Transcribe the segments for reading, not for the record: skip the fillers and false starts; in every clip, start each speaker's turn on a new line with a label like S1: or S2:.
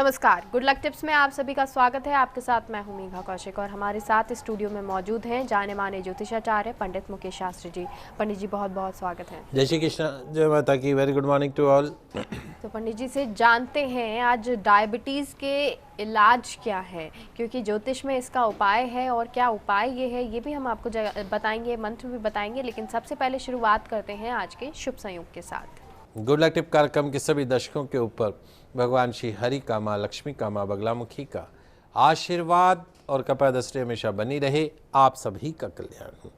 S1: नमस्कार, good luck tips में आप सभी का स्वागत है। आपके साथ मैं हूं मेघा कौशिक और हमारे साथ स्टूडियो में मौजूद हैं जाने माने ज्योतिषाचार्य पंडित मुकेश शास्त्री जी। पंडित जी बहुत बहुत स्वागत है।
S2: जय श्री कृष्ण, जय माता की। Very good morning to all.
S1: तो पंडित जी से जानते हैं आज डायबिटीज़ के इलाज क्या है, क्योंकि ज्योतिष में इसका उपाय है और क्या उपाय ये है ये भी हम आपको बताएंगे, मंत्र भी बताएंगे। लेकिन सबसे पहले शुरुआत करते हैं आज के शुभ संयोग के साथ।
S2: गुड लक टिप कार्यक्रम के सभी दर्शकों के ऊपर भगवान श्री हरि का, माँ लक्ष्मी का, माँ बगलामुखी का आशीर्वाद और कृपा दृष्टि हमेशा बनी रहे। आप सभी का कल्याण हो।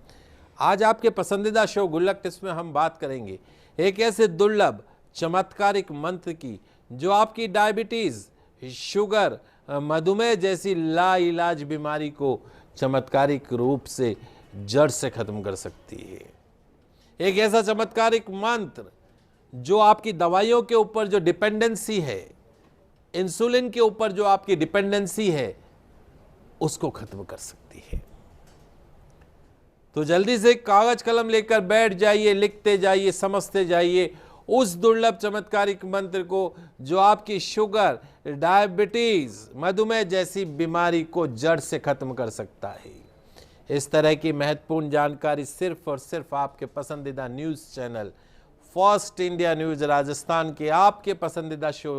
S2: आज आपके पसंदीदा शो गुड लक टिप्स में हम बात करेंगे एक ऐसे दुर्लभ चमत्कारिक मंत्र की जो आपकी डायबिटीज, शुगर, मधुमेह जैसी लाइलाज बीमारी को चमत्कारिक रूप से जड़ से खत्म कर सकती है। एक ऐसा चमत्कारिक मंत्र जो आपकी दवाइयों के ऊपर जो डिपेंडेंसी है, इंसुलिन के ऊपर जो आपकी डिपेंडेंसी है, उसको खत्म कर सकती है। तो जल्दी से कागज कलम लेकर बैठ जाइए, लिखते जाइए, समझते जाइए उस दुर्लभ चमत्कारिक मंत्र को जो आपकी शुगर, डायबिटीज, मधुमेह जैसी बीमारी को जड़ से खत्म कर सकता है। इस तरह की महत्वपूर्ण जानकारी सिर्फ और सिर्फ आपके पसंदीदा news channel first India news Rajasthan के आपके पसंदीदा शो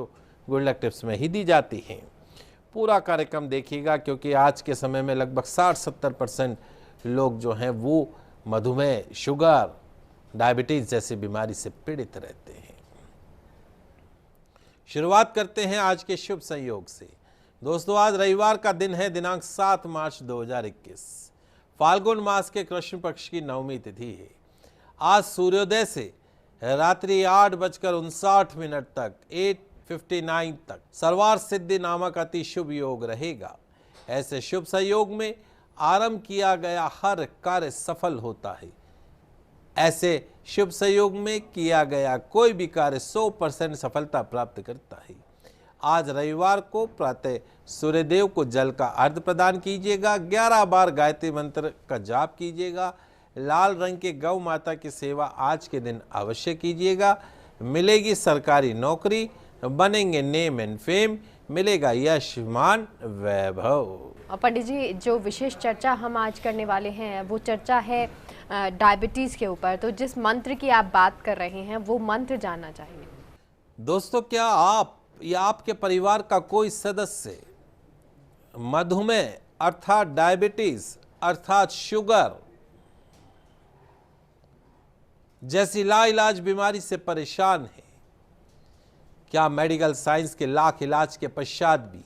S2: गुड लक टिप्स में ही दी जाती हैं। पूरा कार्यक्रम देखिएगा, क्योंकि आज के समय में लगभग 60-70% लोग जो हैं वो मधुमेह, शुगर, डायबिटीज जैसी बीमारी से पीड़ित रहते हैं। शुरुआत करते हैं आज के शुभ संयोग से। दोस्तों, आज रविवार का दिन है, दिनांक 7 मार्च 2021। फाल्गुन मास के कृष्ण पक्ष की नवमी तिथि है। आज सूर्योदय से रात्रि 8:59 तक 8:59 तक सर्वार्थ सिद्धि नामक अति शुभ योग रहेगा। ऐसे शुभ संयोग में आरंभ किया गया हर कार्य सफल होता है। ऐसे शुभ संयोग में किया गया कोई भी कार्य 100% सफलता प्राप्त करता है। आज रविवार को प्रातः सूर्यदेव को जल का अर्घ्य प्रदान कीजिएगा। 11 बार गायत्री मंत्र का जाप कीजिएगा। लाल रंग के गौ माता की सेवा आज के दिन अवश्य कीजिएगा। मिलेगी सरकारी नौकरी, बनेंगे नेम एंड फेम, मिलेगा यश, मान, वैभव।
S1: और पंडित जी, जो विशेष चर्चा हम आज करने वाले हैं वो चर्चा है डायबिटीज़ के ऊपर। तो जिस मंत्र की आप बात कर रहे हैं वो मंत्र जानना चाहिए।
S2: दोस्तों, क्या आप या आपके परिवार का कोई सदस्य मधुमेह अर्थात डायबिटीज अर्थात शुगर जैसी लाइलाज बीमारी से परेशान है? क्या मेडिकल साइंस के लाख इलाज के पश्चात भी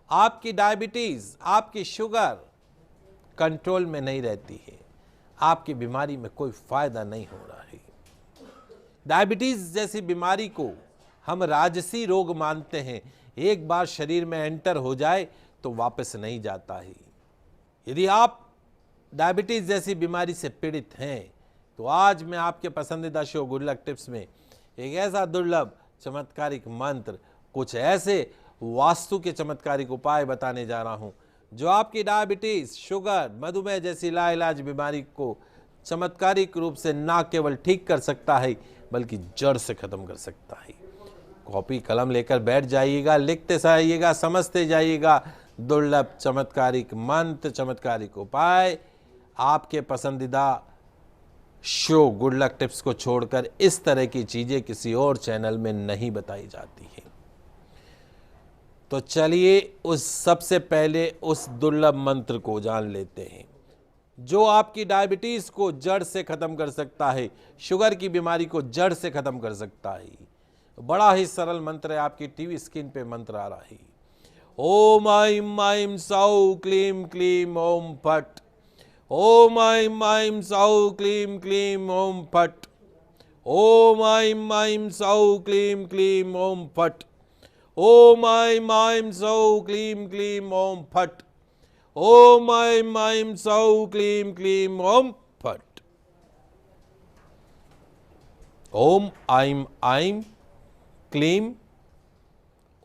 S2: आपकी डायबिटीज, आपकी शुगर कंट्रोल में नहीं रहती है? आपकी बीमारी में कोई फायदा नहीं हो रहा है। डायबिटीज जैसी बीमारी को हम राजसी रोग मानते हैं। एक बार शरीर में एंटर हो जाए तो वापस नहीं जाता है। यदि आप डायबिटीज जैसी बीमारी से पीड़ित हैं तो आज मैं आपके पसंदीदा शो गुड लक टिप्स में एक ऐसा दुर्लभ चमत्कारिक मंत्र, कुछ ऐसे वास्तु के चमत्कारिक उपाय बताने जा रहा हूं जो आपकी डायबिटीज, शुगर, मधुमेह जैसी लाइलाज बीमारी को चमत्कारिक रूप से न केवल ठीक कर सकता है बल्कि जड़ से खत्म कर सकता है। कॉपी कलम लेकर बैठ जाइएगा, लिखते जाइएगा, समझते जाइएगा दुर्लभ चमत्कारिक मंत्र, चमत्कारिक उपाय। आपके पसंदीदा शो गुड लक टिप्स को छोड़कर इस तरह की चीजें किसी और चैनल में नहीं बताई जाती हैं। तो चलिए उस सबसे पहले उस दुर्लभ मंत्र को जान लेते हैं जो आपकी डायबिटीज को जड़ से खत्म कर सकता है, शुगर की बीमारी को जड़ से खत्म कर सकता है। बड़ा ही सरल मंत्र है, आपकी टीवी स्क्रीन पे मंत्र आ रहा है। ओम ऐं ऐं सौ क्लीं क्लीं ओम फट। ओम ऐं ऐं सौ क्लीं क्लीं ओम फट। ओम ऐं ऐं सौ क्लीं क्लीं ओम फट। ओम ऐं ऐं सौ क्लीं क्लीं ओम फट। ओम ऐं ऐं सौ क्लीं क्लीं ओम फट। ओम ऐं ऐं क्लीं,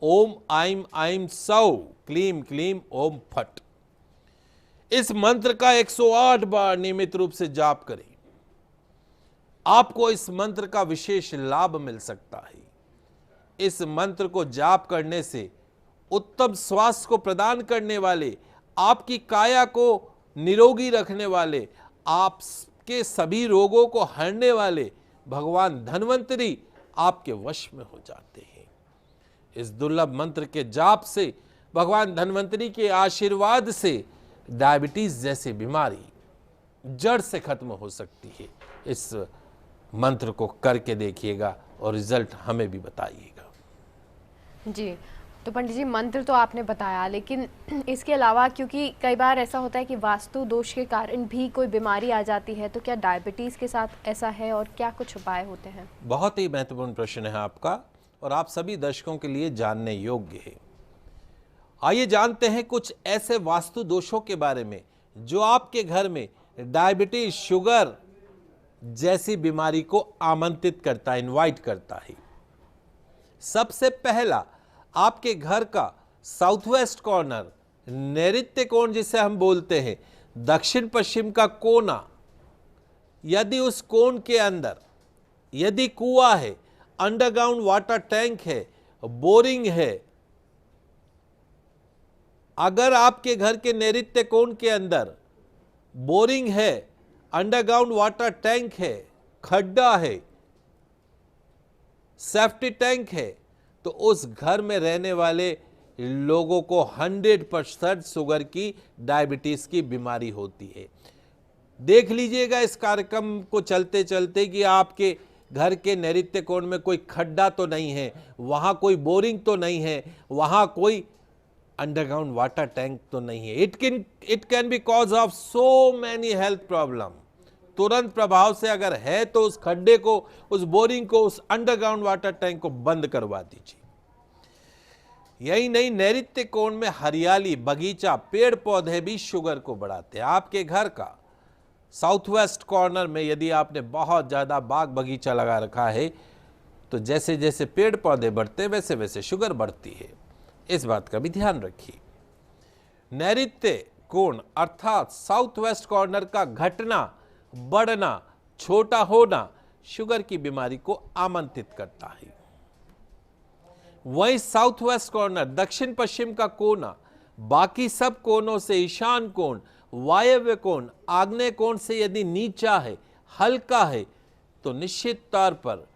S2: ओम ऐं ऐं सौ क्लीं क्लीं ओम फट। इस मंत्र का 108 बार नियमित रूप से जाप करें। आपको इस मंत्र का विशेष लाभ मिल सकता है। इस मंत्र को जाप करने से उत्तम स्वास्थ्य को प्रदान करने वाले, आपकी काया को निरोगी रखने वाले, आपके सभी रोगों को हरने वाले भगवान धन्वंतरी आपके वश में हो जाते हैं। इस दुर्लभ मंत्र के जाप से, भगवान धन्वंतरी के आशीर्वाद से डायबिटीज जैसी बीमारी जड़ से खत्म हो सकती है। इस मंत्र को करके देखिएगा और रिजल्ट हमें भी बताइएगा।
S1: जी, तो पंडित जी मंत्र तो आपने बताया, लेकिन इसके अलावा क्योंकि कई बार ऐसा होता है कि वास्तु दोष के कारण भी कोई बीमारी आ जाती है, तो क्या डायबिटीज़ के साथ ऐसा है और क्या कुछ उपाय होते हैं?
S2: बहुत ही महत्वपूर्ण प्रश्न है आपका और आप सभी दर्शकों के लिए जानने योग्य है। आइए जानते हैं कुछ ऐसे वास्तु दोषों के बारे में जो आपके घर में डायबिटीज, शुगर जैसी बीमारी को आमंत्रित करता है, इनवाइट करता है। सबसे पहला, आपके घर का साउथ वेस्ट कॉर्नर, नैऋत्य कोण जिसे हम बोलते हैं, दक्षिण पश्चिम का कोना, यदि उस कोण के अंदर यदि कुआं है, अंडरग्राउंड वाटर टैंक है, बोरिंग है, अगर आपके घर के नैऋत्य कोण के अंदर बोरिंग है, अंडरग्राउंड वाटर टैंक है, खड्डा है, सेफ्टी टैंक है, तो उस घर में रहने वाले लोगों को 100% शुगर की, डायबिटीज की बीमारी होती है। देख लीजिएगा इस कार्यक्रम को चलते चलते कि आपके घर के नैऋत्य कोण में कोई खड्डा तो नहीं है, वहां कोई बोरिंग तो नहीं है, वहां कोई अंडरग्राउंड वाटर टैंक तो नहीं है। It can be cause of so many health problem. तुरंत प्रभाव से अगर है तो उस खड्डे को, उस बोरिंग को, उस अंडरग्राउंड वाटर टैंक को बंद करवा दीजिए। यही नहीं, नैऋत्य कोण में हरियाली, बगीचा, पेड़ पौधे भी शुगर को बढ़ाते हैं। आपके घर का साउथ वेस्ट कॉर्नर में यदि आपने बहुत ज्यादा बाग बगीचा लगा रखा है तो जैसे जैसे पेड़ पौधे बढ़ते हैं वैसे वैसे शुगर बढ़ती है। इस बात का भी ध्यान रखिए। नैऋत्य कोण अर्थात साउथ वेस्ट कॉर्नर का घटना, बढ़ना, छोटा होना शुगर की बीमारी को आमंत्रित करता है। वहीं साउथ वेस्ट कॉर्नर, दक्षिण पश्चिम का कोना, बाकी सब कोनों से ईशान कोण, वायव्य कोण, आग्नेय कोण से यदि नीचा है, हल्का है, तो निश्चित तौर पर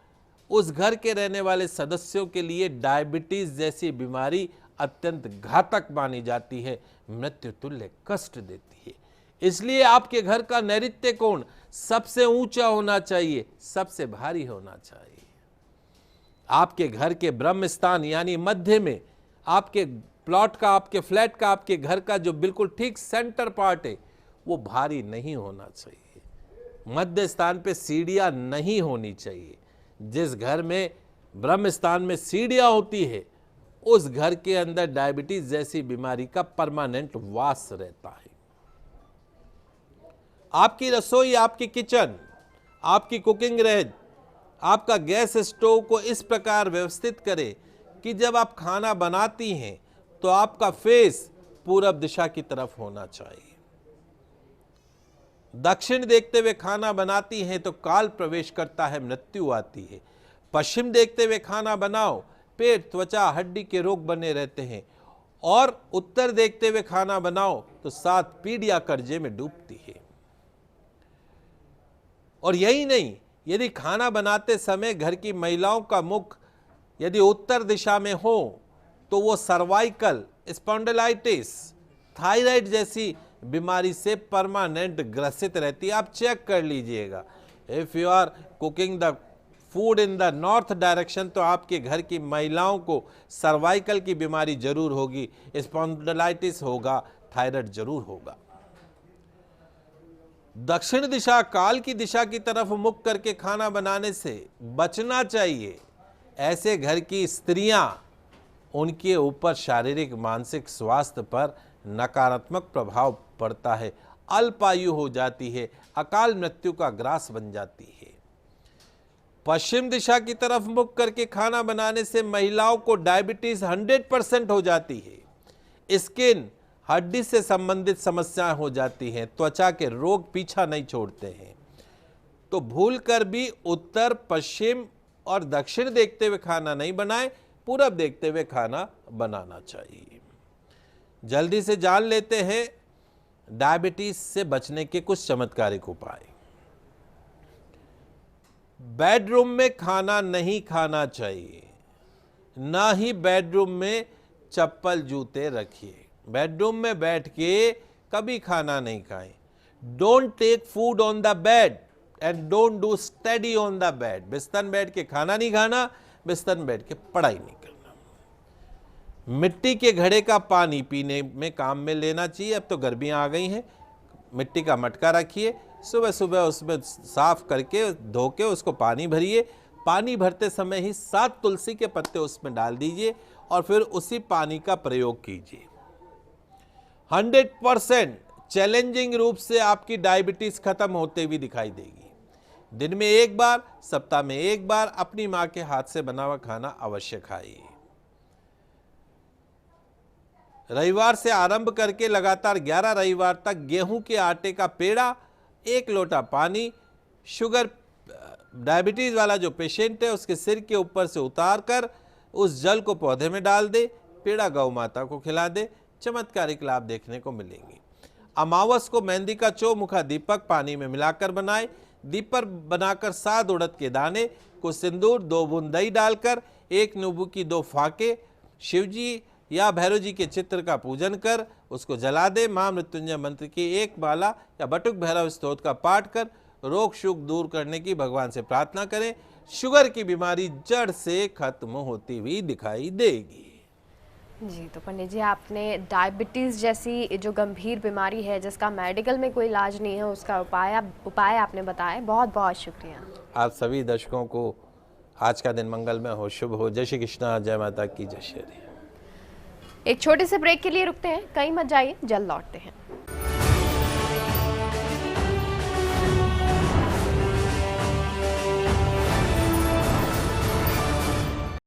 S2: उस घर के रहने वाले सदस्यों के लिए डायबिटीज जैसी बीमारी अत्यंत घातक मानी जाती है, मृत्यु तुल्य कष्ट देती है। इसलिए आपके घर का नैऋत्य कोण सबसे ऊंचा होना चाहिए, सबसे भारी होना चाहिए। आपके घर के ब्रह्म स्थान यानी मध्य में, आपके प्लॉट का, आपके फ्लैट का, आपके घर का जो बिल्कुल ठीक सेंटर पार्ट है वो भारी नहीं होना चाहिए। मध्य स्थान पे सीढ़ियां नहीं होनी चाहिए। जिस घर में ब्रह्म स्थान में सीढ़ियां होती है उस घर के अंदर डायबिटीज जैसी बीमारी का परमानेंट वास रहता है। आपकी रसोई, आपकी किचन, आपकी कुकिंग रेंज, आपका गैस स्टोव को इस प्रकार व्यवस्थित करें कि जब आप खाना बनाती हैं तो आपका फेस पूरब दिशा की तरफ होना चाहिए। दक्षिण देखते हुए खाना बनाती हैं तो काल प्रवेश करता है, मृत्यु आती है। पश्चिम देखते हुए खाना बनाओ, पेट, त्वचा, हड्डी के रोग बने रहते हैं। और उत्तर देखते हुए खाना बनाओ तो 7 पीढ़ियां कर्जे में डूबती है। और यही नहीं, यदि खाना बनाते समय घर की महिलाओं का मुख यदि उत्तर दिशा में हो तो वो सर्वाइकल, स्पॉन्डिलाइटिस, थायराइड जैसी बीमारी से परमानेंट ग्रसित रहती है। आप चेक कर लीजिएगा। If you are cooking the food in the north direction तो आपके घर की महिलाओं को सर्वाइकल की बीमारी जरूर होगी, स्पॉन्डिलाइटिस होगा, थायराइड जरूर होगा। दक्षिण दिशा, काल की दिशा की तरफ मुख करके खाना बनाने से बचना चाहिए। ऐसे घर की स्त्रियां, उनके ऊपर शारीरिक मानसिक स्वास्थ्य पर नकारात्मक प्रभाव पड़ता है, अल्पायु हो जाती है, अकाल मृत्यु का ग्रास बन जाती है। पश्चिम दिशा की तरफ मुख करके खाना बनाने से महिलाओं को डायबिटीज 100% हो जाती है। स्किन, हड्डी से संबंधित समस्याएं हो जाती हैं, त्वचा के रोग पीछा नहीं छोड़ते हैं। तो भूलकर भी उत्तर, पश्चिम और दक्षिण देखते हुए खाना नहीं बनाएं, पूरब देखते हुए खाना बनाना चाहिए। जल्दी से जान लेते हैं डायबिटीज से बचने के कुछ चमत्कारिक उपाय। बेडरूम में खाना नहीं खाना चाहिए, ना ही बेडरूम में चप्पल जूते रखिए। बेडरूम में बैठ के कभी खाना नहीं खाएं। Don't take food on the bed and don't do study on the bed. बिस्तर में बैठ के खाना नहीं खाना, बिस्तर में बैठ के पढ़ाई नहीं करना। मिट्टी के घड़े का पानी पीने में काम में लेना चाहिए। अब तो गर्मियां आ गई हैं, मिट्टी का मटका रखिए, सुबह सुबह उसमें साफ करके धो के उसको पानी भरिए। पानी भरते समय ही 7 तुलसी के पत्ते उसमें डाल दीजिए और फिर उसी पानी का प्रयोग कीजिए। 100% चैलेंजिंग रूप से आपकी डायबिटीज खत्म होते हुए दिखाई देगी। दिन में एक बार, सप्ताह में एक बार अपनी मां के हाथ से बना हुआ खाना अवश्य खाइए। रविवार से आरंभ करके लगातार 11 रविवार तक गेहूं के आटे का पेड़ा, 1 लोटा पानी, शुगर डायबिटीज वाला जो पेशेंट है उसके सिर के ऊपर से उतार कर उस जल को पौधे में डाल दे, पेड़ा गौ माता को खिला दे। चमत्कारिक लाभ देखने को मिलेंगे। अमावस को मेहंदी का चौमुखा दीपक पानी में मिलाकर बनाए। दीपक बनाकर 7 उड़द के दाने, कुछ सिंदूर, 2 बूंद दही डालकर 1 नींबू की 2 फाके शिवजी या भैरव जी के चित्र का पूजन कर उसको जला दे। मां मृत्युंजय मंत्र की 1 माला या बटुक भैरव स्तोत्र का पाठ कर रोग शोक दूर करने की भगवान से प्रार्थना करें। शुगर की बीमारी जड़ से खत्म होती हुई दिखाई देगी।
S1: जी, तो पंडित जी आपने डायबिटीज़ जैसी जो गंभीर बीमारी है जिसका मेडिकल में कोई इलाज नहीं है उसका उपाय आपने बताए। बहुत बहुत शुक्रिया।
S2: आप सभी दर्शकों को आज का दिन मंगलमय हो, शुभ हो। जय श्री कृष्णा, जय माता की जय श्री।
S1: एक छोटे से ब्रेक के लिए रुकते हैं, कहीं मत जाइए, जल्द लौटते हैं।